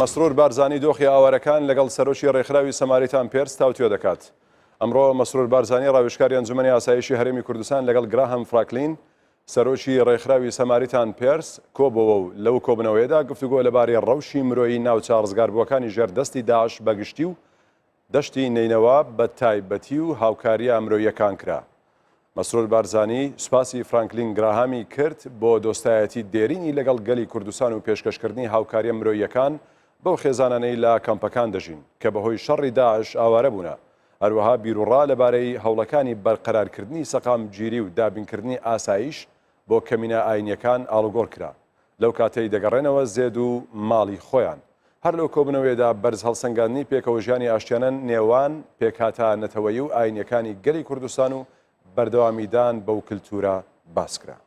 مەسرور بارزانی دۆخی ئاوارەکان لەگەڵ سەرۆکی ڕێکخراوی سەماریتان پێرس تاوتوێ دەکات. ئەمڕۆ مەسرور بارزانی ڕاوێژکاری ئەنجومەنی ئاسایشی هەرێمی کوردستان لەگەڵ گراهام فراکلین سەرۆکی ڕێکخراوی سەماریتان پێرس کۆبەوە و لەو کۆبنەوەیەدا گفتوگۆ لەبارەی ڕەوشی مرۆیی ناوچە ڕزگاربووەکانی ژێردەستی داعش بەگشتی و دەشتی نینەوە بە تایبەتی و هاوکاریە مرۆییەکان کرا. مەسرور بارزانی سوپاسی فرانکلین گراهامی کرد بۆ دۆستایەتی دێرینی لەگەڵ گەلی کوردستان و پێشکەشکردنی هاوکاریە مرۆییەکان بەو خێزانانەی لە کەمپەکان دەژین کە بەهۆی شەڕی داعش ئاوارە بوونە. هەروەها بیرروڕا لەبارەی هەوڵەکانی بەرقەرارکردنی سەقام گیری و دابینکردنی ئاسایش بۆ کەمینە ئاینیەکان ئاڵوگۆڕ کرا. لەو کاتەی دەگەڕێنەوە زێد و ماڵی خۆیان. هەر لەو کۆبنەوەیەدا بەرز هەڵسەنگاندنی پێکەوەژیانی ئاشتیانە نێوان پێکهاتانەتەوەیی و ئاینیەکانی گەلی کوردستان و بەردەوامیدان بەو کلتورە باس کرا.